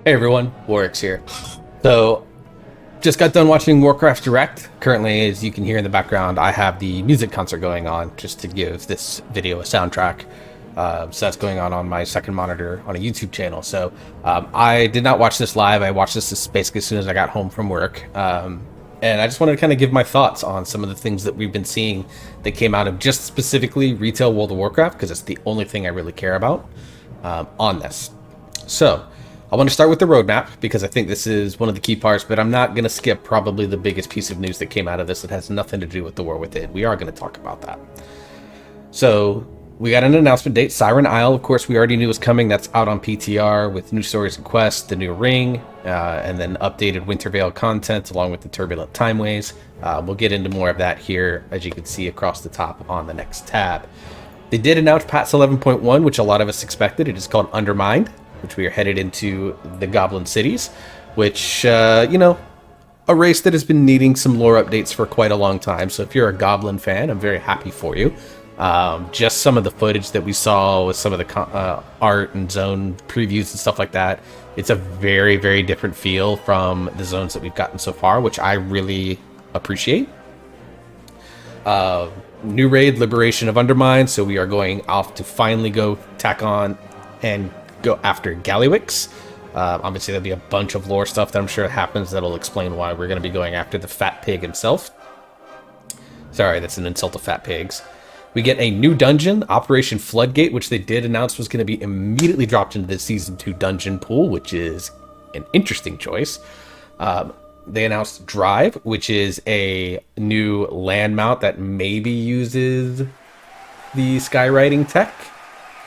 Hey everyone, Warwick's here. So, just got done watching Warcraft Direct. Currently, as you can hear in the background, I have the music concert going on just to give this video a soundtrack. So that's going on my second monitor on a YouTube channel. So I did not watch this live. I watched this basically as soon as I got home from work. And I just wanted to kind of give my thoughts on some of the things that we've been seeing that came out of just specifically retail World of Warcraft, because it's the only thing I really care about on this. So I want to start with the roadmap because I think this is one of the key parts, but I'm not going to skip probably the biggest piece of news that came out of this that has nothing to do with the War Within. We are going to talk about that. So we got an announcement date. Siren Isle, of course, we already knew was coming. That's out on PTR with new stories and quests, the new ring, and then updated Wintervale content along with the turbulent timeways. We'll get into more of that here, as you can see across the top on the next tab. They did announce patch 11.1, which a lot of us expected. It is called Undermined, which we are headed into the Goblin Cities, which, you know, a race that has been needing some lore updates for quite a long time. So if you're a Goblin fan, I'm very happy for you. Just some of the footage that we saw with some of the art and zone previews and stuff like that, it's a very, very different feel from the zones that we've gotten so far, which I really appreciate. New raid, Liberation of Undermine, so we are going off to finally go tack on and go after Gallywix. Obviously there'll be a bunch of lore stuff that I'm sure happens that'll explain why we're going to be going after the fat pig himself. Sorry, that's an insult to fat pigs. We get a new dungeon, Operation Floodgate, which they did announce was going to be immediately dropped into the Season 2 dungeon pool, which is an interesting choice. They announced Drive, which is a new land mount that maybe uses the skywriting tech.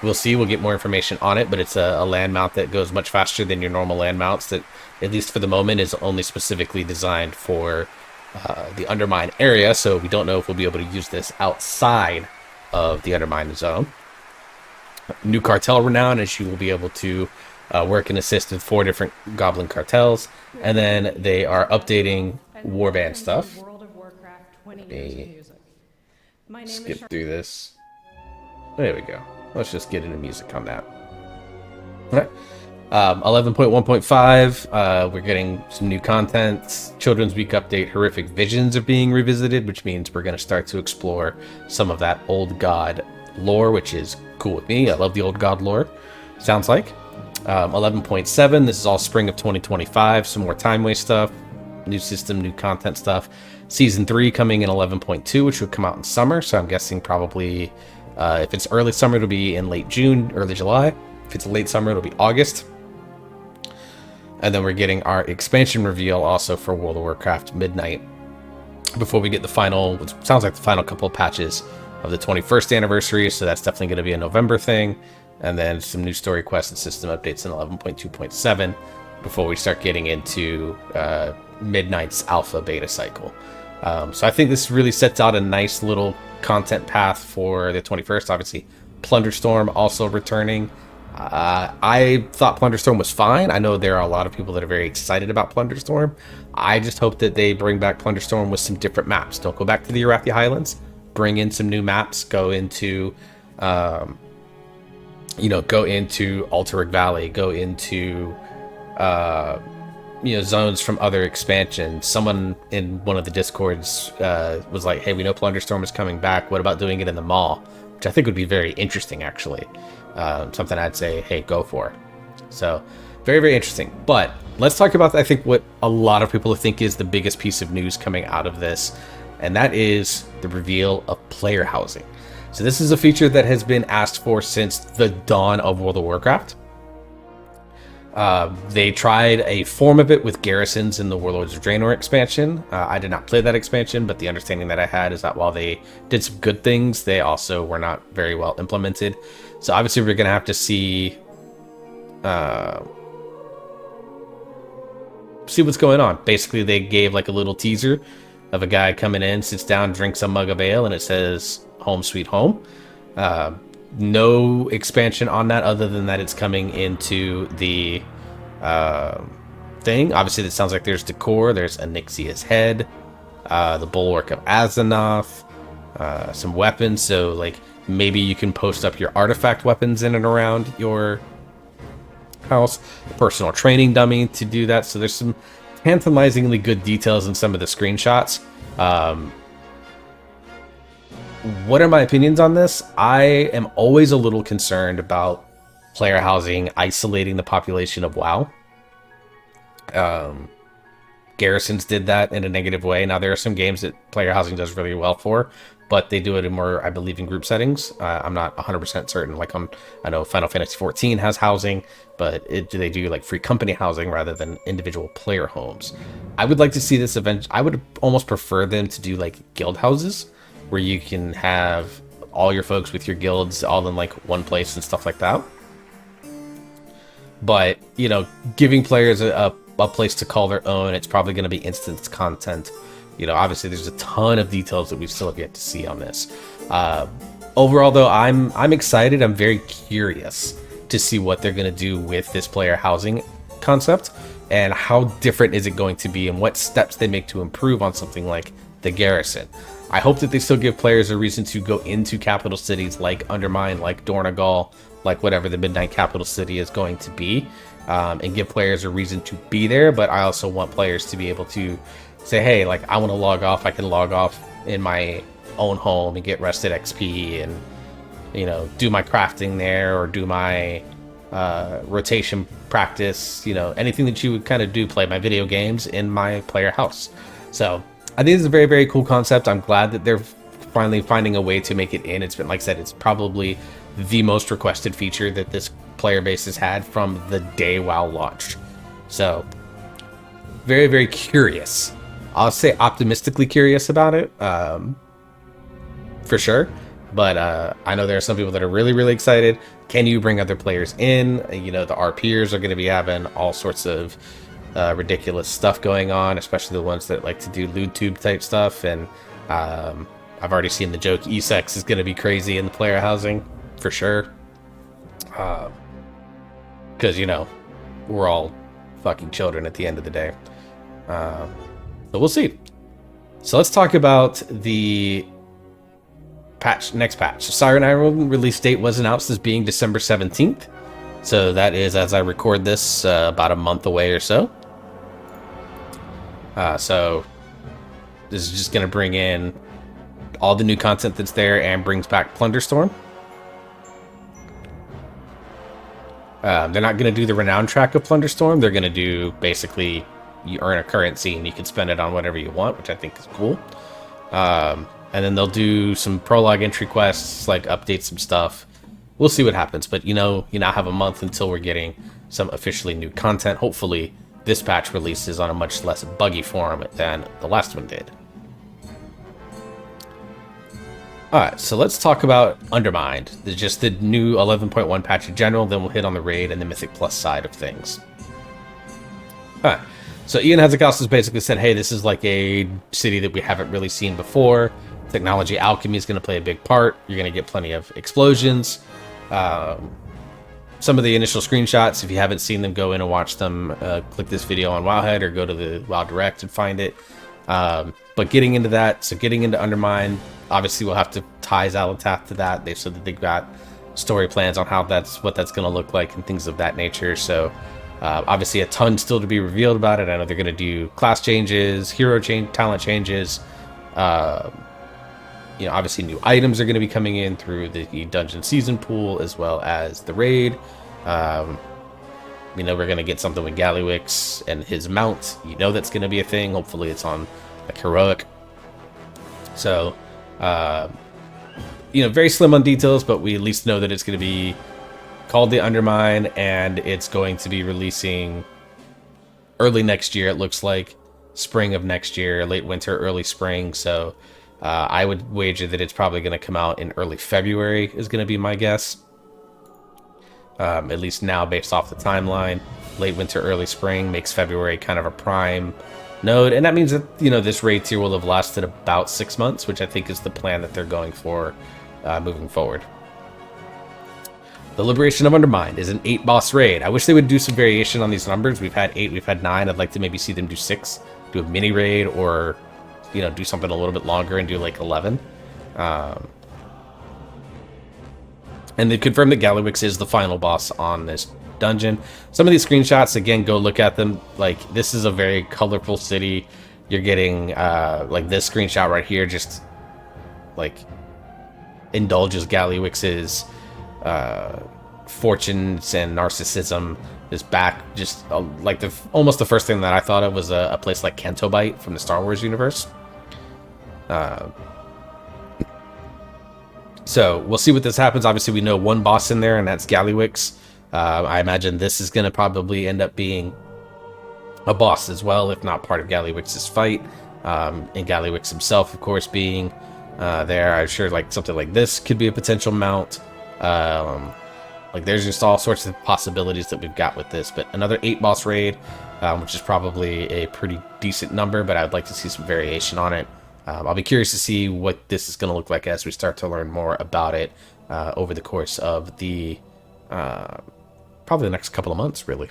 We'll see. We'll get more information on it, but it's a land mount that goes much faster than your normal land mounts that, at least for the moment, is only specifically designed for the Undermine area, so we don't know if we'll be able to use this outside of the Undermine zone. New cartel renown, as you will be able to work and assist with 4 different Goblin cartels, and then they are updating Warband stuff. Let me skip through this. There we go. Let's just get into music on that. All right. 11.1.5, we're getting some new content. Children's Week update, Horrific Visions are being revisited, which means we're going to start to explore some of that old god lore, which is cool with me. I love the old god lore, sounds like. 11.7, this is all spring of 2025, some more timeway stuff, new system, new content stuff. Season 3 coming in 11.2, which will come out in summer, so I'm guessing probably if it's early summer, it'll be in late June, early July. If it's late summer, it'll be August. And then we're getting our expansion reveal also for World of Warcraft Midnight before we get the final, what sounds like the final couple of patches of the 21st anniversary. So that's definitely going to be a November thing. And then some new story quests and system updates in 11.2.7 before we start getting into Midnight's alpha beta cycle. So I think this really sets out a nice little content path for the 21st. Obviously, Plunderstorm also returning. I thought Plunderstorm was fine. I know there are a lot of people that are very excited about Plunderstorm. I just hope that they bring back Plunderstorm with some different maps. Don't go back to the Arathi Highlands. Bring in some new maps. Go into, go into Alterac Valley. Go into, zones from other expansions. Someone in one of the Discords was like, hey, we know Plunderstorm is coming back. What about doing it in the mall? Which I think would be very interesting, actually. Something I'd say, hey, go for. So, very, very interesting. But let's talk about, I think, what a lot of people think is the biggest piece of news coming out of this, and that is the reveal of player housing. So this is a feature that has been asked for since the dawn of World of Warcraft. They tried a form of it with garrisons in the Warlords of Draenor expansion. I did not play that expansion, but the understanding that I had is that while they did some good things, they also were not very well implemented. So obviously we're going to have to see what's going on. Basically, they gave like a little teaser of a guy coming in, sits down, drinks a mug of ale, and it says home sweet home. No expansion on that other than that it's coming into the thing. Obviously, it sounds like there's decor. There's Onyxia's head, the Bulwark of Azzanoth, some weapons. So, like, maybe you can post up your artifact weapons in and around your house, personal training dummy to do that. So there's some tantalizingly good details in some of the screenshots. What are my opinions on this? I am always a little concerned about player housing isolating the population of WoW. Garrisons did that in a negative way. Now, there are some games that player housing does really well for, but they do it in more, I believe, in group settings. I'm not 100% certain. Like, I know Final Fantasy XIV has housing, but they do like free company housing rather than individual player homes. I would like to see this event. I would almost prefer them to do like guild houses, where you can have all your folks with your guilds all in like one place and stuff like that. But, you know, giving players a place to call their own, it's probably going to be instance content. You know, obviously there's a ton of details that we still have yet to see on this. Overall, though, I'm excited. I'm very curious to see what they're going to do with this player housing concept, and how different is it going to be, and what steps they make to improve on something like the Garrison. I hope that they still give players a reason to go into capital cities like Undermine, like Dornegal, like whatever the Midnight Capital City is going to be, and give players a reason to be there. But I also want players to be able to say, hey, like, I want to log off. I can log off in my own home and get rested XP and, you know, do my crafting there, or do my rotation practice, you know, anything that you would kind of do, play my video games in my player house. So I think this is a very, very cool concept. I'm glad that they're finally finding a way to make it in. It's been, like I said, it's probably the most requested feature that this player base has had from the day WoW launched. So very, very curious. I'll say optimistically curious about it, for sure. But I know there are some people that are really, really excited. Can you bring other players in? You know, the RPers are going to be having all sorts of ridiculous stuff going on, especially the ones that like to do lewd tube type stuff. And I've already seen the joke E-Sex is going to be crazy in the player housing, for sure. Because, you know, we're all fucking children at the end of the day. But we'll see. So let's talk about the next patch. So Siren Island release date was announced as being December 17th. So that is, as I record this, about a month away or so. So this is just going to bring in all the new content that's there and brings back Plunderstorm. They're not going to do the renown track of Plunderstorm. They're going to do, basically, you earn a currency and you can spend it on whatever you want, which I think is cool. And then they'll do some prologue entry quests, like update some stuff. We'll see what happens, but you know, you now have a month until we're getting some officially new content. Hopefully this patch releases on a much less buggy form than the last one did. Alright, so let's talk about Undermined. Just the new 11.1 patch in general, then we'll hit on the raid and the Mythic Plus side of things. Alright, so Ian Hazzikos has basically said, hey, this is like a city that we haven't really seen before. Technology alchemy is going to play a big part. You're going to get plenty of explosions. Some of the initial screenshots, if you haven't seen them, go in and watch them. Click this video on Wowhead or go to the WoW Direct and find it. But getting into that, so getting into Undermine, obviously we'll have to tie Xalatath to that. They've said that they've got story plans on how what that's going to look like and things of that nature. So obviously a ton still to be revealed about it. I know they're going to do class changes, hero change, talent changes. You know, obviously new items are going to be coming in through the dungeon season pool as well as the raid. You know, we're going to get something with Gallywix and his mount. You know that's going to be a thing. Hopefully it's on like heroic. So, you know, very slim on details, but we at least know that it's going to be called the Undermine, and it's going to be releasing early next year. It looks like spring of next year, late winter, early spring. So I would wager that it's probably going to come out in early February is going to be my guess. At least now based off the timeline. Late winter, early spring makes February kind of a prime node. And that means that, you know, this raid tier will have lasted about 6 months, which I think is the plan that they're going for moving forward. The Liberation of Undermined is an 8-boss raid. I wish they would do some variation on these numbers. We've had 8, we've had 9. I'd like to maybe see them do 6, do a mini raid, or, you know, do something a little bit longer and do like 11. And they confirmed that Gallywix is the final boss on this dungeon. Some of these screenshots, again, go look at them. Like, this is a very colorful city. You're getting, like, this screenshot right here just, like, indulges Gallywix's fortunes and narcissism. Is back, just like almost the first thing that I thought of was a place like Cantobite from the Star Wars universe. So we'll see what this happens. Obviously, we know one boss in there, and that's Gallywix. I imagine this is going to probably end up being a boss as well, if not part of Gallywix's fight. And Gallywix himself, of course, being there. I'm sure like something like this could be a potential mount. Like there's just all sorts of possibilities that we've got with this. But another 8-boss raid, which is probably a pretty decent number, but I'd like to see some variation on it. I'll be curious to see what this is going to look like as we start to learn more about it over the course of the probably the next couple of months, really.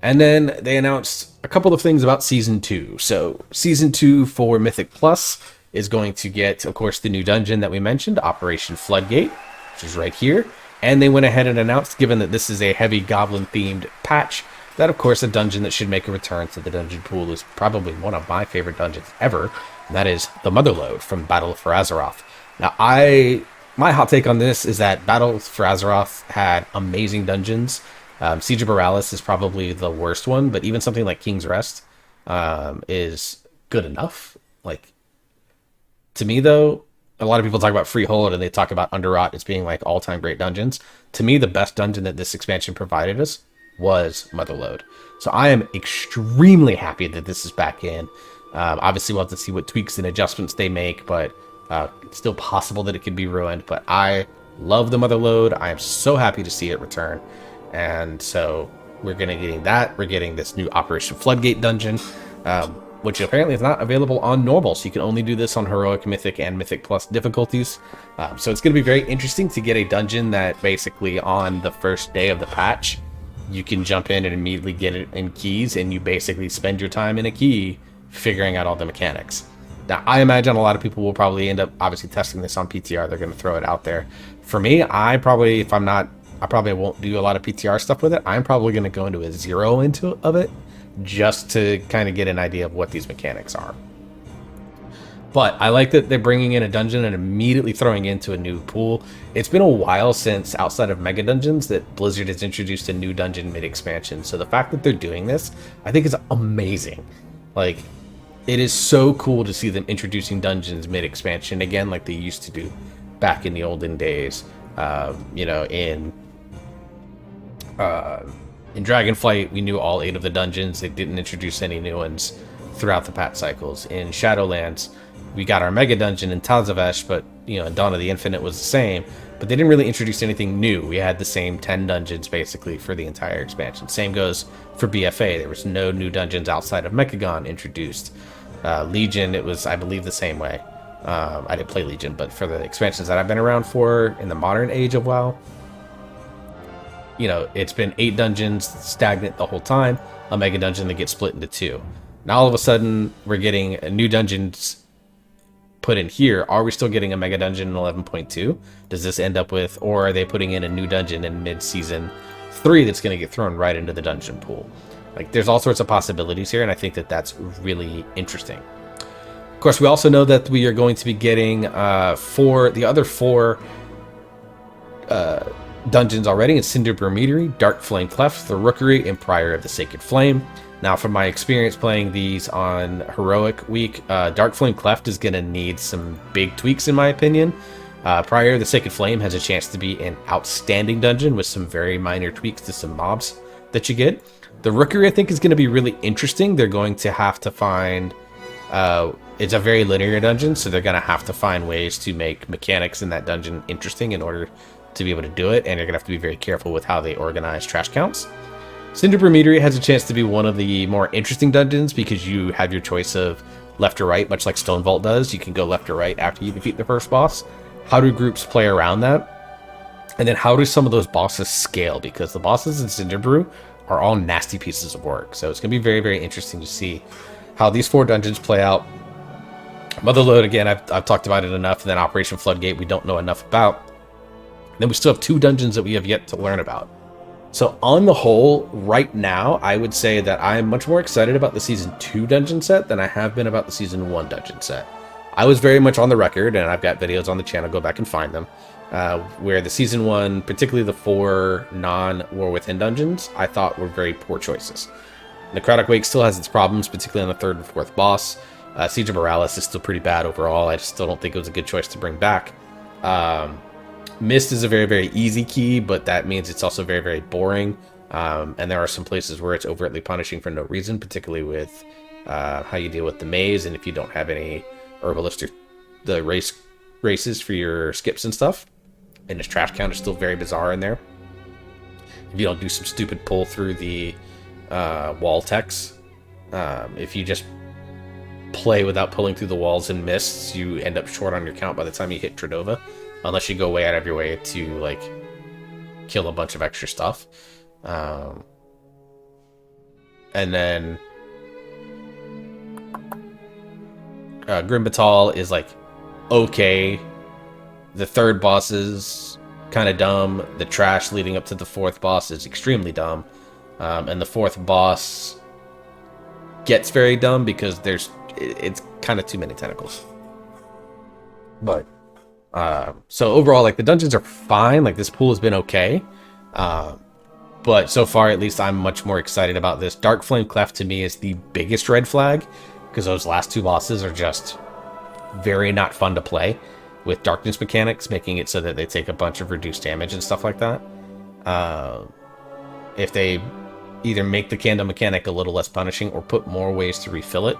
And then they announced a couple of things about Season 2. So Season 2 for Mythic Plus is going to get, of course, the new dungeon that we mentioned, Operation Floodgate, which is right here. And they went ahead and announced, given that this is a heavy goblin-themed patch, that, of course, a dungeon that should make a return to the dungeon pool is probably one of my favorite dungeons ever, and that is the Motherlode from Battle for Azeroth. Now, my hot take on this is that Battle for Azeroth had amazing dungeons. Siege of Borealis is probably the worst one, but even something like King's Rest is good enough. Like, to me, though, a lot of people talk about Freehold and they talk about Underrot as being like all-time great dungeons. To me, the best dungeon that this expansion provided us was Motherlode. So I am extremely happy that this is back in. Obviously, we'll have to see what tweaks and adjustments they make, but it's still possible that it could be ruined. But I love the Motherlode. I am so happy to see it return. And so we're going to getting that. We're getting this new Operation Floodgate dungeon, which apparently is not available on normal. So you can only do this on Heroic, Mythic, and Mythic Plus difficulties. So it's going to be very interesting to get a dungeon that basically on the first day of the patch, you can jump in and immediately get it in keys, and you basically spend your time in a key figuring out all the mechanics. Now, I imagine a lot of people will probably end up obviously testing this on PTR. They're going to throw it out there. For me, I probably won't do a lot of PTR stuff with it. I'm probably going to go into a 0 of it just to kind of get an idea of what these mechanics are. But I like that they're bringing in a dungeon and immediately throwing into a new pool. It's been a while since, outside of Mega Dungeons, that Blizzard has introduced a new dungeon mid-expansion. So the fact that they're doing this, I think is amazing. Like, it is so cool to see them introducing dungeons mid-expansion again, like they used to do back in the olden days. You know, in Dragonflight, we knew all 8 of the dungeons. They didn't introduce any new ones throughout the patch cycles. In Shadowlands, we got our Mega Dungeon in Tazavesh, but, you know, in Dawn of the Infinite was the same. But they didn't really introduce anything new. We had the same 10 dungeons, basically, for the entire expansion. Same goes for BFA. There was no new dungeons outside of Mechagon introduced. Legion, it was, I believe, the same way. I didn't play Legion, but for the expansions that I've been around for in the modern age of WoW, you know, it's been 8 dungeons stagnant the whole time, a Mega Dungeon that gets split into 2. Now all of a sudden, we're getting new dungeons put in here. Are we still getting a Mega Dungeon in 11.2? Does this end up with, or are they putting in a new dungeon in mid-season 3 that's going to get thrown right into the dungeon pool? Like, there's all sorts of possibilities here, and I think that that's really interesting. Of course, we also know that we are going to be getting the other 4 dungeons already in Cinder Brometery, Dark Flame Cleft, the Rookery, and Prior of the Sacred Flame. Now, from my experience playing these on Heroic Week, Dark Flame Cleft is going to need some big tweaks, in my opinion. Prior of the Sacred Flame has a chance to be an outstanding dungeon with some very minor tweaks to some mobs that you get. The Rookery, I think, is going to be really interesting. They're going to have to find... it's a very linear dungeon, so they're going to have to find ways to make mechanics in that dungeon interesting in order to be able to do it, and you're going to have to be very careful with how they organize trash counts. Cinder Brometery has a chance to be one of the more interesting dungeons because you have your choice of left or right, much like Stone Vault does. You can go left or right after you defeat the first boss. How do groups play around that? And then how do some of those bosses scale? Because the bosses in Cinder Brew are all nasty pieces of work. So it's going to be very, very interesting to see how these 4 dungeons play out. Motherlode, again, I've talked about it enough. And then Operation Floodgate, we don't know enough about. Then we still have 2 dungeons that we have yet to learn about. So on the whole, right now, I would say that I'm much more excited about the Season 2 dungeon set than I have been about the Season 1 dungeon set. I was very much on the record, and I've got videos on the channel, go back and find them, where the Season 1, particularly the 4 non-War Within dungeons, I thought were very poor choices. Necrotic Wake still has its problems, particularly on the 3rd and 4th boss. Siege of Morales is still pretty bad overall. I just still don't think it was a good choice to bring back. Mist is a very, very easy key, but that means it's also very, very boring. And there are some places where it's overtly punishing for no reason, particularly with how you deal with the maze, and if you don't have any herbalist or the races for your skips and stuff. And its trash count is still very bizarre in there. If you don't do some stupid pull through the wall techs, if you just play without pulling through the walls and mists, you end up short on your count by the time you hit Tredova, unless you go way out of your way to like kill a bunch of extra stuff. And then Grim Batal is like okay. The 3rd boss is kind of dumb. The trash leading up to the 4th boss is extremely dumb. And the 4th boss gets very dumb because it's kind of too many tentacles. But so overall, like, the dungeons are fine. Like, this pool has been okay. But so far, at least, I'm much more excited about this. Dark Flame Cleft to me is the biggest red flag, because those last 2 bosses are just very not fun to play, with darkness mechanics making it so that they take a bunch of reduced damage and stuff like that. If they either make the candle mechanic a little less punishing or put more ways to refill it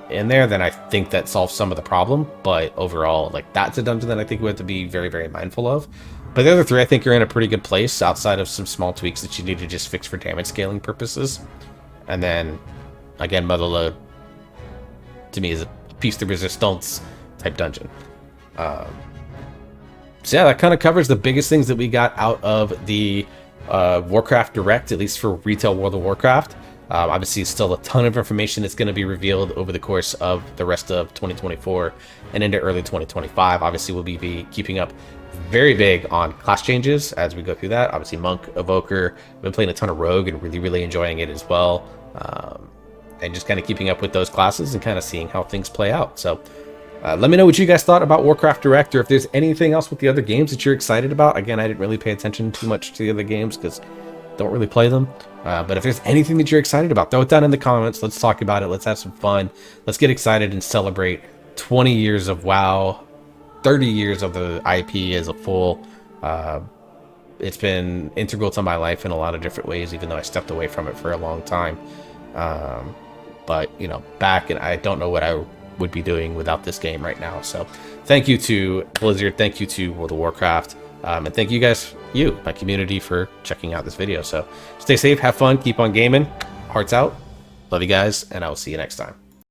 in there, then I think that solves some of the problem. But overall, like, that's a dungeon that I think we have to be very, very mindful of. But the other 3, I think, are in a pretty good place, outside of some small tweaks that you need to just fix for damage scaling purposes. And then, again, Motherlode, to me, is a piece de resistance type dungeon. So yeah, that kind of covers the biggest things that we got out of the Warcraft Direct, at least for retail World of Warcraft. Obviously, still a ton of information that's going to be revealed over the course of the rest of 2024 and into early 2025. Obviously, we'll be keeping up very big on class changes as we go through that. Obviously, Monk, Evoker, I've been playing a ton of Rogue and really, really enjoying it as well. And just kind of keeping up with those classes and kind of seeing how things play out. So let me know what you guys thought about Warcraft Direct, or if there's anything else with the other games that you're excited about. Again, I didn't really pay attention too much to the other games because I don't really play them. But if there's anything that you're excited about, throw it down in the comments. Let's talk about it. Let's have some fun. Let's get excited and celebrate 20 years of WoW, 30 years of the IP as a full. It's been integral to my life in a lot of different ways, even though I stepped away from it for a long time. But, you know, back, and I don't know what I would be doing without this game right now. So thank you to Blizzard, thank you to World of Warcraft, and thank you guys, my community, for checking out this video. So stay safe, have fun, keep on gaming, hearts out, love you guys, and I will see you next time.